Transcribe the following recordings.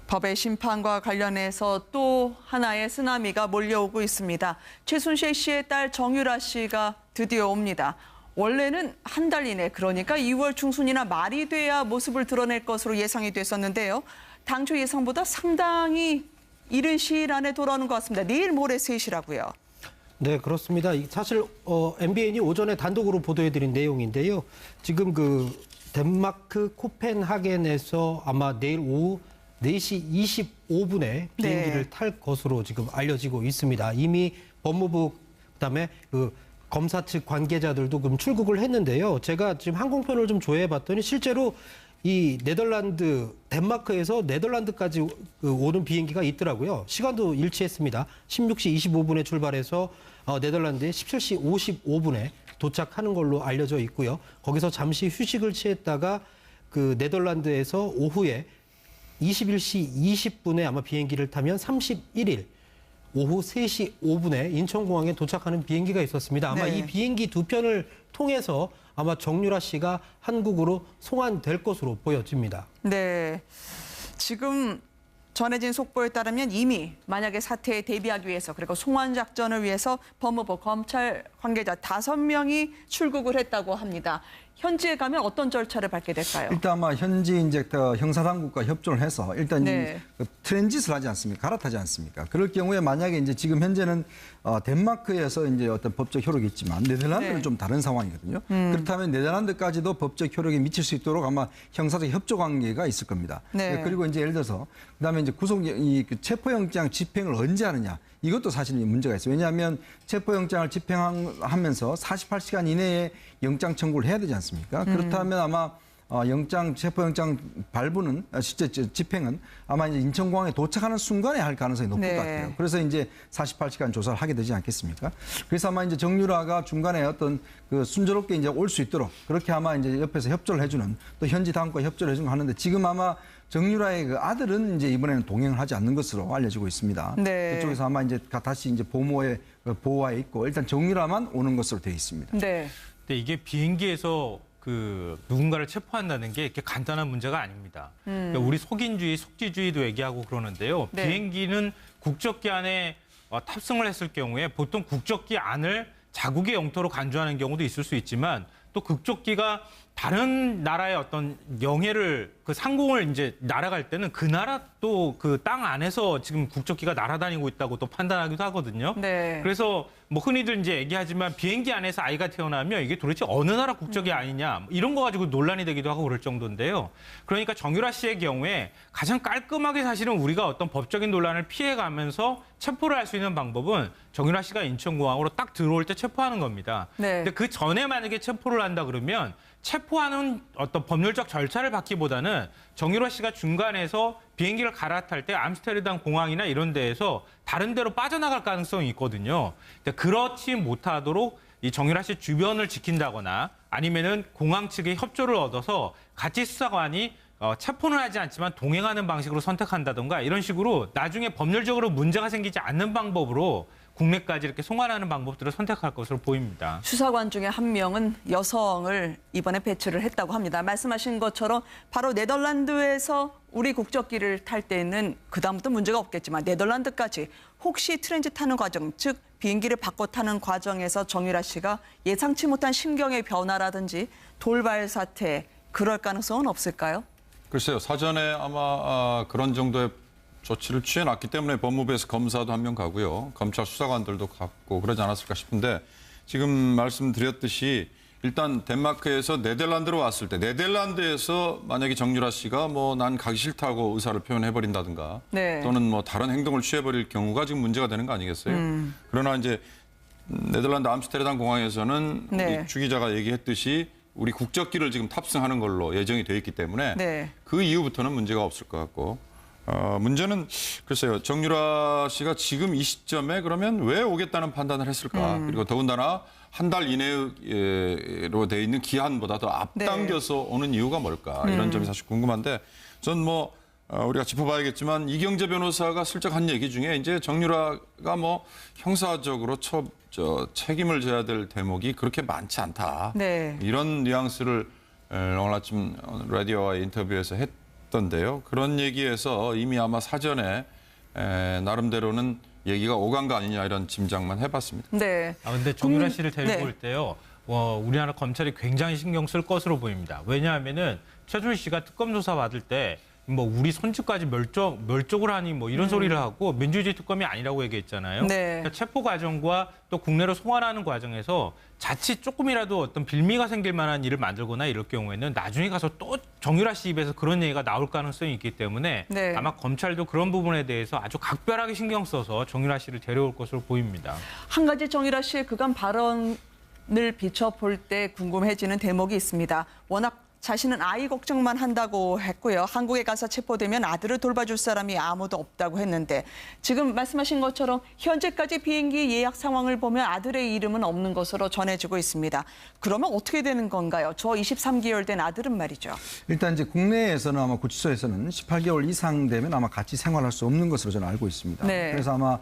법의 심판과 관련해서 또 하나의 쓰나미가 몰려오고 있습니다. 최순실 씨의 딸 정유라 씨가 드디어 옵니다. 원래는 한 달 이내, 그러니까 2월 중순이나 말이 돼야 모습을 드러낼 것으로 예상이 됐었는데요. 당초 예상보다 상당히 이른 시일 안에 돌아오는 것 같습니다. 내일 모레 3시라고요. 네, 그렇습니다. 사실 MBN이 오전에 단독으로 보도해드린 내용인데요. 지금 덴마크 코펜하겐에서 아마 내일 오후 4시 25분에 비행기를 탈 것으로 지금 알려지고 있습니다. 이미 법무부 그다음에 검사 측 관계자들도 그럼 출국을 했는데요. 제가 지금 항공편을 좀 조회해봤더니 실제로 이 덴마크에서 네덜란드까지 오는 비행기가 있더라고요. 시간도 일치했습니다. 16시 25분에 출발해서 네덜란드에 17시 55분에 도착하는 걸로 알려져 있고요. 거기서 잠시 휴식을 취했다가 네덜란드에서 오후에 21시 20분에 아마 비행기를 타면 31일 오후 3시 5분에 인천공항에 도착하는 비행기가 있었습니다. 아마 이 비행기 두 편을 통해서 아마 정유라 씨가 한국으로 송환될 것으로 보여집니다. 네, 지금 전해진 속보에 따르면 이미 만약에 사태에 대비하기 위해서 그리고 송환 작전을 위해서 법무부 검찰 관계자 5명이 출국을 했다고 합니다. 현지에 가면 어떤 절차를 밟게 될까요? 일단 아마 현지 이제 형사당국과 협조를 해서 일단 트랜짓을 하지 않습니까? 갈아타지 않습니까? 그럴 경우에 만약에 이제 지금 현재는 덴마크에서 이제 어떤 법적 효력이 있지만 네덜란드는 좀 다른 상황이거든요. 그렇다면 네덜란드까지도 법적 효력이 미칠 수 있도록 아마 형사적 협조 관계가 있을 겁니다. 그리고 이제 예를 들어서 그다음에 이제 체포영장 집행을 언제 하느냐? 이것도 사실 문제가 있어요. 왜냐하면 체포영장을 집행하면서 48시간 이내에 영장 청구를 해야 되지 않습니까? 그렇다면 아마 체포영장 발부는 실제 집행은 아마 이제 인천공항에 도착하는 순간에 할 가능성이 높을 것 같아요. 그래서 이제 48시간 조사를 하게 되지 않겠습니까? 그래서 아마 이제 정유라가 중간에 어떤 순조롭게 이제 올 수 있도록 그렇게 아마 이제 옆에서 협조를 해주는 또 현지 당국과 협조를 해주는 하는데 지금 아마 정유라의 아들은 이제 이번에는 동행을 하지 않는 것으로 알려지고 있습니다. 그쪽에서 아마 이제 다시 이제 보호하에 있고 일단 정유라만 오는 것으로 되어 있습니다. 근데 이게 비행기에서 누군가를 체포한다는 게 이렇게 간단한 문제가 아닙니다. 그러니까 우리 속인주의, 속지주의도 얘기하고 그러는데요. 비행기는 국적기 안에 탑승을 했을 경우에 보통 국적기 안을 자국의 영토로 간주하는 경우도 있을 수 있지만 또 국적기가 다른 나라의 어떤 영해를 상공을 이제 날아갈 때는 그 나라 또 땅 안에서 지금 국적기가 날아다니고 있다고 또 판단하기도 하거든요. 그래서 뭐 흔히들 이제 얘기하지만 비행기 안에서 아이가 태어나면 이게 도대체 어느 나라 국적이 아니냐 이런 거 가지고 논란이 되기도 하고 그럴 정도인데요. 그러니까 정유라 씨의 경우에 가장 깔끔하게 사실은 우리가 어떤 법적인 논란을 피해가면서 체포를 할 수 있는 방법은 정유라 씨가 인천공항으로 딱 들어올 때 체포하는 겁니다. 근데 그 전에 만약에 체포를 한다 그러면 체포하는 어떤 법률적 절차를 받기보다는 정유라 씨가 중간에서 비행기를 갈아탈 때 암스테르담 공항이나 이런 데에서 다른 데로 빠져나갈 가능성이 있거든요. 근데 그렇지 못하도록 이 정유라 씨 주변을 지킨다거나 아니면은 공항 측의 협조를 얻어서 같이 수사관이 체포는 하지 않지만 동행하는 방식으로 선택한다던가 이런 식으로 나중에 법률적으로 문제가 생기지 않는 방법으로 국내까지 이렇게 송환하는 방법들을 선택할 것으로 보입니다. 수사관 중에 한 명은 여성을 이번에 배치를 했다고 합니다. 말씀하신 것처럼 바로 네덜란드에서 우리 국적기를 탈 때는 그다음부터 문제가 없겠지만 네덜란드까지 혹시 트랜짓하는 과정, 즉 비행기를 바꿔 타는 과정에서 정유라 씨가 예상치 못한 심경의 변화라든지 돌발 사태, 그럴 가능성은 없을까요? 글쎄요. 사전에 아마 그런 정도의 조치를 취해놨기 때문에 법무부에서 검사도 한 명 가고요. 검찰 수사관들도 갔고 그러지 않았을까 싶은데 지금 말씀드렸듯이 일단 덴마크에서 네덜란드로 왔을 때 네덜란드에서 만약에 정유라 씨가 난 가기 싫다고 의사를 표현해버린다든가 또는 다른 행동을 취해버릴 경우가 지금 문제가 되는 거 아니겠어요? 그러나 이제 네덜란드 암스테르담 공항에서는 우리 주 기자가 얘기했듯이 우리 국적기를 지금 탑승하는 걸로 예정이 되어 있기 때문에 그 이후부터는 문제가 없을 것 같고 문제는 글쎄요. 정유라 씨가 지금 이 시점에 그러면 왜 오겠다는 판단을 했을까? 그리고 더군다나 한 달 이내로 돼 있는 기한보다 더 앞당겨서 오는 이유가 뭘까? 이런 점이 사실 궁금한데 전 우리가 짚어봐야겠지만 이경재 변호사가 슬쩍 한 얘기 중에 이제 정유라가 형사적으로 책임을 져야 될 대목이 그렇게 많지 않다. 이런 뉘앙스를 오늘 아침 라디오와의 인터뷰에서 했던데요. 그런 얘기에서 이미 아마 사전에 나름대로는 얘기가 오간 거 아니냐 이런 짐작만 해봤습니다. 네. 근데 정유라 씨를 데리고 네. 올 때요. 우리나라 검찰이 굉장히 신경 쓸 것으로 보입니다. 왜냐하면은 최순실 씨가 특검 조사 받을 때 뭐 우리 손짓까지 멸족을 하니 뭐 이런 소리를 하고 민주주의 특검이 아니라고 얘기했잖아요. 네. 그러니까 체포 과정과 또 국내로 송환하는 과정에서 자칫 조금이라도 어떤 빌미가 생길 만한 일을 만들거나 이럴 경우에는 나중에 가서 또 정유라 씨 입에서 그런 얘기가 나올 가능성이 있기 때문에 네. 아마 검찰도 그런 부분에 대해서 아주 각별하게 신경 써서 정유라 씨를 데려올 것으로 보입니다. 한 가지 정유라 씨의 그간 발언을 비춰볼 때 궁금해지는 대목이 있습니다. 워낙 자신은 아이 걱정만 한다고 했고요. 한국에 가서 체포되면 아들을 돌봐줄 사람이 아무도 없다고 했는데 지금 말씀하신 것처럼 현재까지 비행기 예약 상황을 보면 아들의 이름은 없는 것으로 전해지고 있습니다. 그러면 어떻게 되는 건가요? 저 23개월 된 아들은 말이죠. 일단 이제 국내에서는 아마 구치소에서는 18개월 이상 되면 아마 같이 생활할 수 없는 것으로 저는 알고 있습니다. 네. 그래서 아마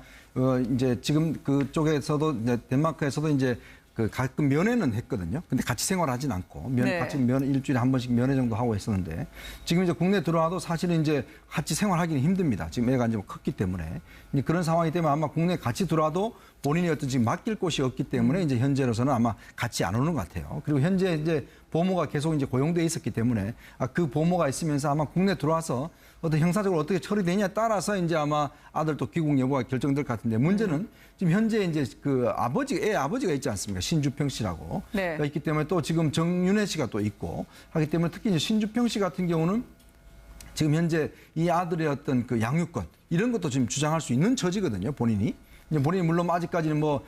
이제 지금 그쪽에서도 이제 덴마크에서도 이제 그 가끔 면회는 했거든요. 근데 같이 생활하진 않고 네. 같이 일주일에 한 번씩 면회 정도 하고 했었는데 지금 이제 국내 들어와도 사실은 이제 같이 생활하기는 힘듭니다. 지금 애가 이제 컸기 때문에 이제 그런 상황이기 때문에 아마 국내 같이 들어와도 본인이 어떤 지금 맡길 곳이 없기 때문에 이제 현재로서는 아마 같이 안 오는 것 같아요. 그리고 현재 이제 보모가 계속 이제 고용돼 있었기 때문에 그 보모가 있으면서 아마 국내 들어와서 어떤 형사적으로 어떻게 처리되냐에 따라서 이제 아마 아들 또 귀국 여부가 결정될 것 같은데 문제는 지금 현재 이제 그 애 아버지가 있지 않습니까? 신주평 씨라고. 네. 있기 때문에 또 지금 정윤혜 씨가 또 있고 하기 때문에 특히 이제 신주평 씨 같은 경우는 지금 현재 이 아들의 어떤 그 양육권 이런 것도 지금 주장할 수 있는 처지거든요, 본인이. 이제 본인이 물론 아직까지는 뭐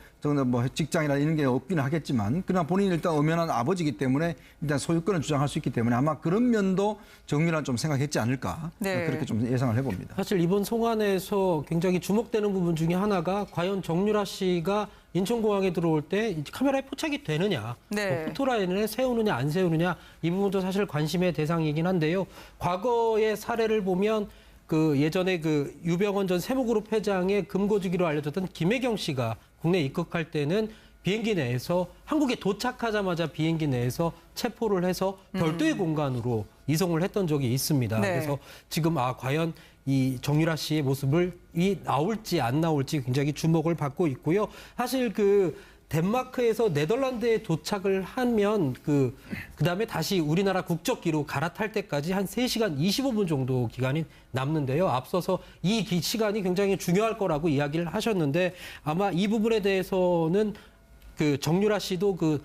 직장이나 이런 게 없기는 하겠지만 그러나 본인이 일단 엄연한 아버지이기 때문에 일단 소유권을 주장할 수 있기 때문에 아마 그런 면도 정유라는 좀 생각했지 않을까 네. 그렇게 좀 예상을 해봅니다. 사실 이번 송환에서 굉장히 주목되는 부분 중에 하나가 과연 정유라 씨가 인천공항에 들어올 때 카메라에 포착이 되느냐, 네. 뭐 포토라인을 세우느냐 안 세우느냐 이 부분도 사실 관심의 대상이긴 한데요. 과거의 사례를 보면 그 예전에 그 유병원 전 세무그룹 회장의 금고주기로 알려졌던 김혜경 씨가 국내에 입국할 때는 비행기 내에서 한국에 도착하자마자 비행기 내에서 체포를 해서 별도의 공간으로 이송을 했던 적이 있습니다. 네. 그래서 지금 과연 이 정유라 씨의 모습을 나올지 안 나올지 굉장히 주목을 받고 있고요. 사실 그 덴마크에서 네덜란드에 도착을 하면 그다음에 다시 우리나라 국적기로 갈아탈 때까지 한 3시간 25분 정도 기간이 남는데요. 앞서서 이 시간이 굉장히 중요할 거라고 이야기를 하셨는데 아마 이 부분에 대해서는 그 정유라 씨도 그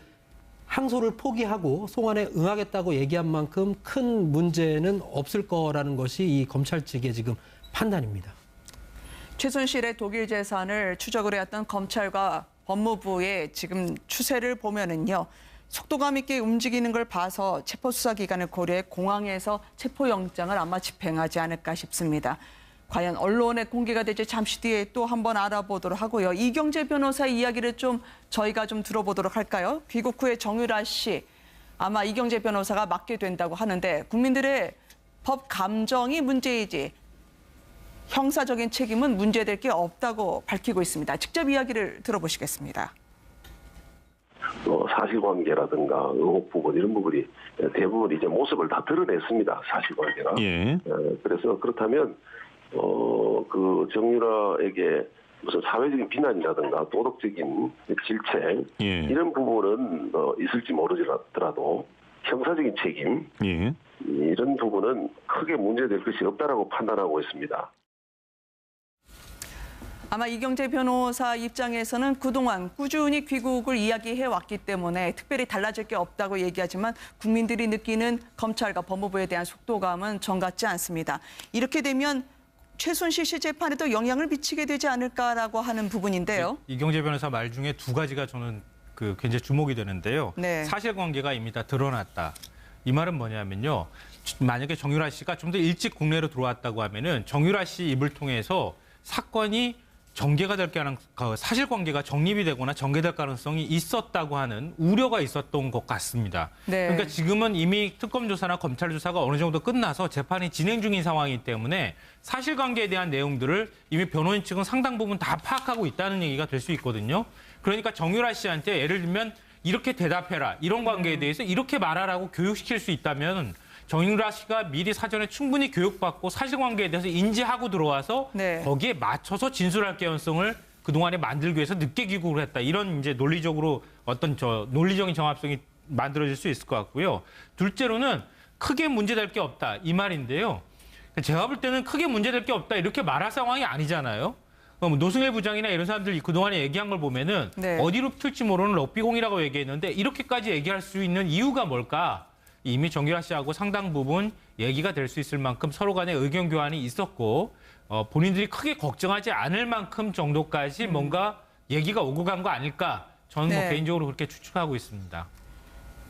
항소를 포기하고 송환에 응하겠다고 얘기한 만큼 큰 문제는 없을 거라는 것이 이 검찰 측의 지금 판단입니다. 최순실의 독일 재산을 추적을 해왔던 검찰과 법무부의 지금 추세를 보면은요. 속도감 있게 움직이는 걸 봐서 체포수사기간을 고려해 공항에서 체포영장을 아마 집행하지 않을까 싶습니다. 과연 언론에 공개가 될지 잠시 뒤에 또 한번 알아보도록 하고요. 이경재 변호사 이야기를 좀 저희가 좀 들어보도록 할까요? 귀국 후에 정유라 씨 아마 이경재 변호사가 맡게 된다고 하는데 국민들의 법 감정이 문제이지 형사적인 책임은 문제될 게 없다고 밝히고 있습니다. 직접 이야기를 들어보시겠습니다. 사실관계라든가 의혹 부분 이런 부분이 대부분 이제 모습을 다 드러냈습니다. 사실관계가. 예. 그래서 그렇다면 그 정유라에게 무슨 사회적인 비난이라든가 도덕적인 질책 예. 이런 부분은 있을지 모르더라도 형사적인 책임 예. 이런 부분은 크게 문제될 것이 없다라고 판단하고 있습니다. 아마 이경재 변호사 입장에서는 그동안 꾸준히 귀국을 이야기해 왔기 때문에 특별히 달라질 게 없다고 얘기하지만 국민들이 느끼는 검찰과 법무부에 대한 속도감은 정같지 않습니다. 이렇게 되면 최순실 씨 재판에도 영향을 미치게 되지 않을까라고 하는 부분인데요. 이경재 변호사 말 중에 두 가지가 저는 굉장히 주목이 되는데요. 네. 사실관계가 이미 다 드러났다. 이 말은 뭐냐면요. 만약에 정유라 씨가 좀 더 일찍 국내로 들어왔다고 하면은 정유라 씨 입을 통해서 사건이 전개가 될 사실관계가 정립이 되거나 전개될 가능성이 있었다고 하는 우려가 있었던 것 같습니다. 네. 그러니까 지금은 이미 특검 조사나 검찰 조사가 어느 정도 끝나서 재판이 진행 중인 상황이기 때문에 사실관계에 대한 내용들을 이미 변호인 측은 상당 부분 다 파악하고 있다는 얘기가 될 수 있거든요. 그러니까 정유라 씨한테 예를 들면 이렇게 대답해라. 이런 관계에 대해서 이렇게 말하라고 교육시킬 수 있다면 정유라 씨가 미리 사전에 충분히 교육받고 사실관계에 대해서 인지하고 들어와서 네. 거기에 맞춰서 진술할 개연성을 그동안에 만들기 위해서 늦게 귀국을 했다. 이런 이제 논리적으로 어떤 논리적인 정합성이 만들어질 수 있을 것 같고요. 둘째로는 크게 문제될 게 없다. 이 말인데요. 제가 볼 때는 크게 문제될 게 없다. 이렇게 말할 상황이 아니잖아요. 노승일 부장이나 이런 사람들이 그동안에 얘기한 걸 보면은 네. 어디로 튈지 모르는 럭비공이라고 얘기했는데 이렇게까지 얘기할 수 있는 이유가 뭘까? 이미 정유라 씨하고 상당 부분 얘기가 될 수 있을 만큼 서로 간에 의견 교환이 있었고 본인들이 크게 걱정하지 않을 만큼 정도까지 뭔가 얘기가 오고 간 거 아닐까? 저는 뭐 네. 개인적으로 그렇게 추측하고 있습니다.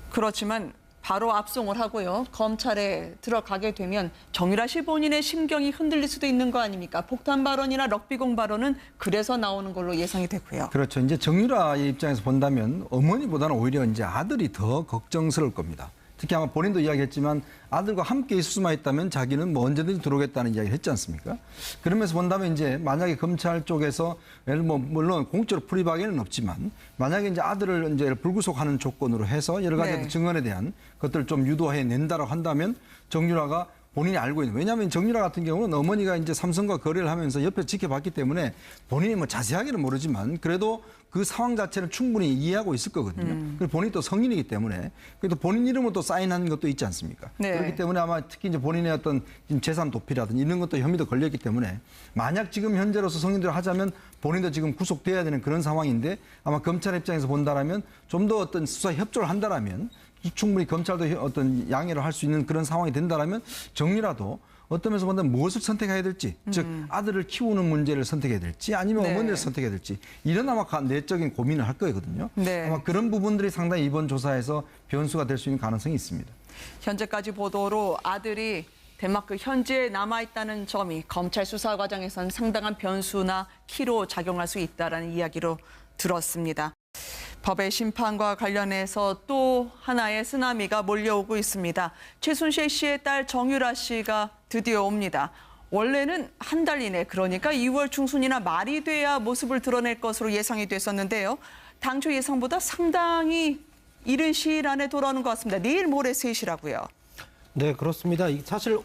그렇지만 바로 압송을 하고요. 검찰에 들어가게 되면 정유라 씨 본인의 심경이 흔들릴 수도 있는 거 아닙니까? 폭탄 발언이나 럭비공 발언은 그래서 나오는 걸로 예상이 되고요. 그렇죠. 이제 정유라의 입장에서 본다면 어머니보다는 오히려 이제 아들이 더 걱정스러울 겁니다. 특히 아마 본인도 이야기했지만 아들과 함께 있을 수만 있다면 자기는 뭐 언제든지 들어오겠다는 이야기를 했지 않습니까? 그러면서 본다면 이제 만약에 검찰 쪽에서 물론 공적으로 풀이하기는 없지만 만약에 이제 아들을 이제 불구속하는 조건으로 해서 여러 가지 네. 증언에 대한 것들을 좀 유도해 낸다고 한다면 정유라가 본인이 알고 있는, 왜냐하면 정유라 같은 경우는 어머니가 이제 삼성과 거래를 하면서 옆에 지켜봤기 때문에 본인이 뭐 자세하게는 모르지만 그래도 그 상황 자체는 충분히 이해하고 있을 거거든요. 그리고 본인이 또 성인이기 때문에 그래도 본인 이름으로 또 사인한 것도 있지 않습니까? 네. 그렇기 때문에 아마 특히 이제 본인의 어떤 재산 도피라든지 이런 것도 혐의도 걸렸기 때문에 만약 지금 현재로서 성인대로 하자면 본인도 지금 구속돼야 되는 그런 상황인데 아마 검찰 입장에서 본다라면 좀 더 어떤 수사 협조를 한다라면 충분히 검찰도 어떤 양해를 할 수 있는 그런 상황이 된다라면 정유라도 어떤 면에서 본다면 무엇을 선택해야 될지, 즉 아들을 키우는 문제를 선택해야 될지 아니면 네. 어머니를 선택해야 될지 이런 아마 내적인 고민을 할 거거든요. 네. 아마 그런 부분들이 상당히 이번 조사에서 변수가 될 수 있는 가능성이 있습니다. 현재까지 보도로 아들이 덴마크 현지에 남아있다는 점이 검찰 수사 과정에선 상당한 변수나 키로 작용할 수 있다는 이야기로 들었습니다. 법의 심판과 관련해서 또 하나의 쓰나미가 몰려오고 있습니다. 최순실 씨의 딸 정유라 씨가 드디어 옵니다. 원래는 한 달 이내, 그러니까 2월 중순이나 말이 돼야 모습을 드러낼 것으로 예상이 됐었는데요. 당초 예상보다 상당히 이른 시일 안에 돌아오는 것 같습니다. 내일 모레 3시라고요. 네, 그렇습니다. 사실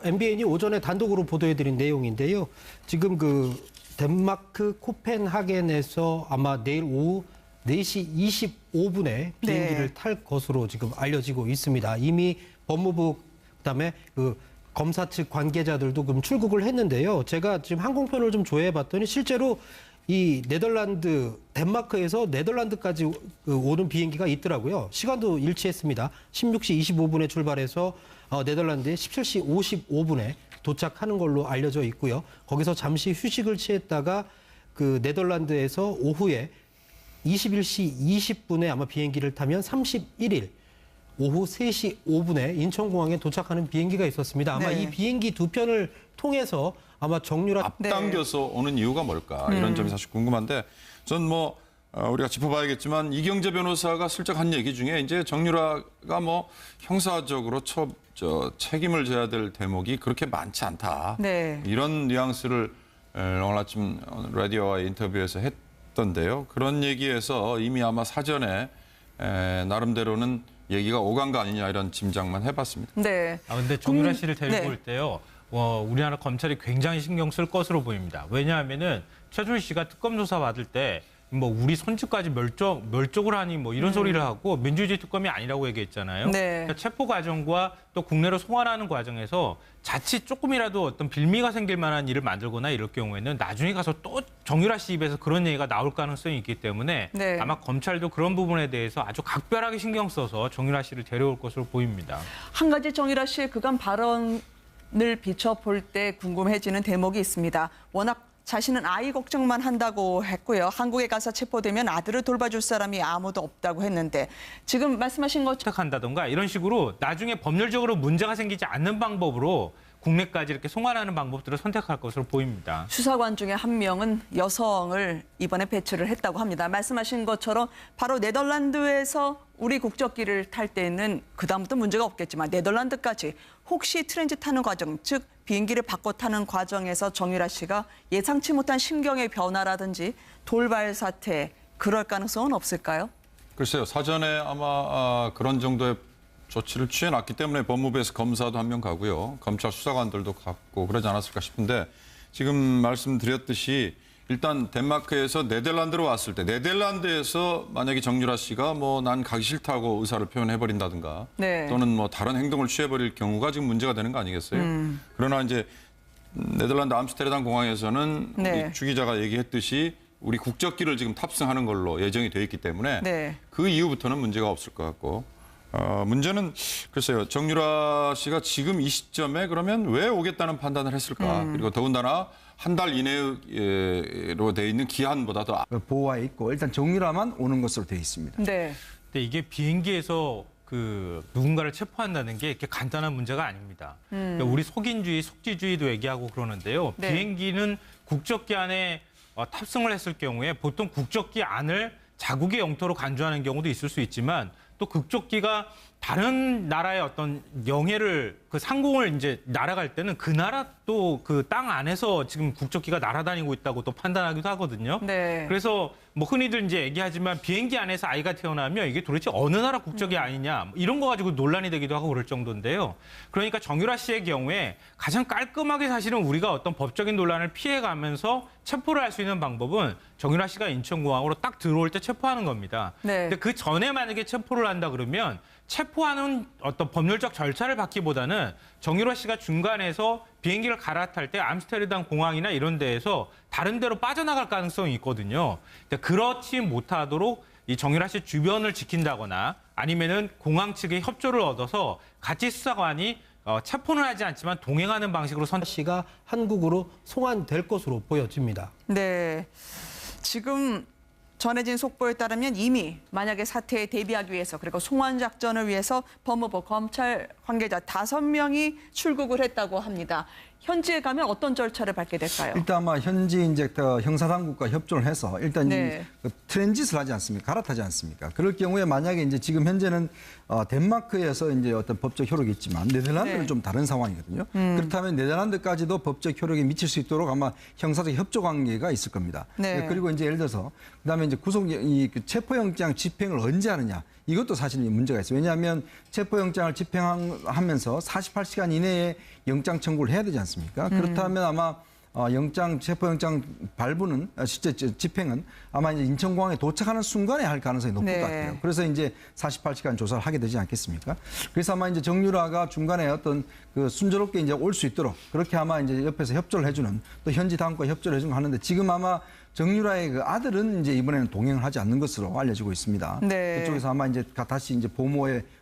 MBN이 오전에 단독으로 보도해드린 내용인데요. 지금 그 덴마크 코펜하겐에서 아마 내일 오후 4시 25분에 비행기를 네. 탈 것으로 지금 알려지고 있습니다. 이미 법무부 그다음에 그 검사 측 관계자들도 그럼 출국을 했는데요. 제가 지금 항공편을 좀 조회해봤더니 실제로 이 덴마크에서 네덜란드까지 오는 비행기가 있더라고요. 시간도 일치했습니다. 16시 25분에 출발해서 네덜란드에 17시 55분에 도착하는 걸로 알려져 있고요. 거기서 잠시 휴식을 취했다가 그 네덜란드에서 오후에 21시 20분에 아마 비행기를 타면 31일 오후 3시 5분에 인천공항에 도착하는 비행기가 있었습니다. 아마 네. 이 비행기 두 편을 통해서 아마 정유라 앞당겨서 오는 이유가 뭘까 이런 점이 사실 궁금한데 전 뭐 우리가 짚어봐야겠지만 이경재 변호사가 슬쩍 한 얘기 중에 이제 정유라가 뭐 형사적으로 책임을 져야 될 대목이 그렇게 많지 않다. 네. 이런 뉘앙스를 오늘 아침 라디오와 인터뷰에서 했던데요. 그런 얘기에서 이미 아마 사전에 나름대로는 얘기가 오간 거 아니냐 이런 짐작만 해봤습니다. 네. 근데 정유라 씨를 데리고 네. 올 때요. 우리나라 검찰이 굉장히 신경 쓸 것으로 보입니다. 왜냐하면은 최순실 씨가 특검 조사 받을 때 뭐 우리 손짓까지 멸족을 하니 뭐 이런 소리를 하고 민주주의 특검이 아니라고 얘기했잖아요. 네. 그러니까 체포 과정과 또 국내로 송환하는 과정에서 자칫 조금이라도 어떤 빌미가 생길 만한 일을 만들거나 이럴 경우에는 나중에 가서 또 정유라 씨 입에서 그런 얘기가 나올 가능성이 있기 때문에 네. 아마 검찰도 그런 부분에 대해서 아주 각별하게 신경 써서 정유라 씨를 데려올 것으로 보입니다. 한 가지 정유라 씨의 그간 발언을 비춰볼 때 궁금해지는 대목이 있습니다. 워낙 자신은 아이 걱정만 한다고 했고요. 한국에 가서 체포되면 아들을 돌봐줄 사람이 아무도 없다고 했는데 지금 말씀하신 것처럼 한다던가 이런 식으로 나중에 법률적으로 문제가 생기지 않는 방법으로 국내까지 이렇게 송환하는 방법들을 선택할 것으로 보입니다. 수사관 중에 한 명은 여성을 이번에 배치를 했다고 합니다. 말씀하신 것처럼 바로 네덜란드에서 우리 국적기를 탈 때는 그다음부터 문제가 없겠지만 네덜란드까지 혹시 트랜짓 타는 과정, 즉 비행기를 바꿔 타는 과정에서 정유라 씨가 예상치 못한 심경의 변화라든지 돌발 사태, 그럴 가능성은 없을까요? 글쎄요. 사전에 아마 그런 정도의 조치를 취해놨기 때문에 법무부에서 검사도 한 명 가고요. 검찰 수사관들도 갔고 그러지 않았을까 싶은데 지금 말씀드렸듯이 일단 덴마크에서 네덜란드로 왔을 때 네덜란드에서 만약에 정유라 씨가 뭐 난 가기 싫다고 의사를 표현해버린다든가 네. 또는 뭐 다른 행동을 취해버릴 경우가 지금 문제가 되는 거 아니겠어요? 그러나 이제 네덜란드 암스테르담 공항에서는 네. 우리 주 기자가 얘기했듯이 우리 국적기를 지금 탑승하는 걸로 예정이 되어 있기 때문에 네. 그 이후부터는 문제가 없을 것 같고 문제는 글쎄요 정유라 씨가 지금 이 시점에 그러면 왜 오겠다는 판단을 했을까 그리고 더군다나 한 달 이내로 돼 있는 기한보다도 보호하에 있고 일단 정유라만 오는 것으로 되어 있습니다. 네. 근데 이게 비행기에서 그 누군가를 체포한다는 게 이렇게 간단한 문제가 아닙니다. 그러니까 우리 속인주의, 속지주의도 얘기하고 그러는데요. 네. 비행기는 국적기 안에 탑승을 했을 경우에 보통 국적기 안을 자국의 영토로 간주하는 경우도 있을 수 있지만 또 국적기가 다른 나라의 어떤 영해를 그 상공을 이제 날아갈 때는 그 나라 또 그 땅 안에서 지금 국적기가 날아다니고 있다고 또 판단하기도 하거든요. 네. 그래서 뭐 흔히들 이제 얘기하지만 비행기 안에서 아이가 태어나면 이게 도대체 어느 나라 국적이 아니냐 이런 거 가지고 논란이 되기도 하고 그럴 정도인데요. 그러니까 정유라 씨의 경우에 가장 깔끔하게 사실은 우리가 어떤 법적인 논란을 피해가면서 체포를 할 수 있는 방법은 정유라 씨가 인천공항으로 딱 들어올 때 체포하는 겁니다. 네. 근데 그 전에 만약에 체포를 한다 그러면 체포하는 어떤 법률적 절차를 받기보다는 정유라 씨가 중간에서 비행기를 갈아탈 때 암스테르담 공항이나 이런 데에서 다른 데로 빠져나갈 가능성이 있거든요. 근데 그렇지 못하도록 이 정유라 씨 주변을 지킨다거나 아니면은 공항 측의 협조를 얻어서 같이 수사관이 체포는 하지 않지만 동행하는 방식으로 씨가 한국으로 송환될 것으로 보여집니다. 네. 지금 전해진 속보에 따르면 이미 만약에 사태에 대비하기 위해서 그리고 송환 작전을 위해서 법무부 검찰 관계자 5명이 출국을 했다고 합니다. 현지에 가면 어떤 절차를 밟게 될까요? 일단 아마 현지 이제 형사당국과 협조를 해서 일단 네. 그 트랜짓을 하지 않습니까? 갈아타지 않습니까? 그럴 경우에 만약에 이제 지금 현재는 덴마크에서 이제 어떤 법적 효력이 있지만 네덜란드는 네. 좀 다른 상황이거든요. 그렇다면 네덜란드까지도 법적 효력이 미칠 수 있도록 아마 형사적 협조 관계가 있을 겁니다. 네. 그리고 이제 예를 들어서 그다음에 이제 그 체포영장 집행을 언제 하느냐? 이것도 사실 문제가 있어요. 왜냐하면 체포영장을 집행하면서 48시간 이내에 영장 청구를 해야 되지 않습니까? 그렇다면 아마 체포영장 발부는 실제 집행은 아마 이제 인천공항에 도착하는 순간에 할 가능성이 높을 네. 것 같아요. 그래서 이제 48시간 조사를 하게 되지 않겠습니까? 그래서 아마 이제 정유라가 중간에 어떤 그 순조롭게 이제 올 수 있도록 그렇게 아마 이제 옆에서 협조를 해주는 또 현지 당국과 협조를 해주는 하는데 지금 아마 정유라의 그 아들은 이제 이번에는 동행을 하지 않는 것으로 알려지고 있습니다. 네. 그쪽에서 아마 이제 다시 이제 보모에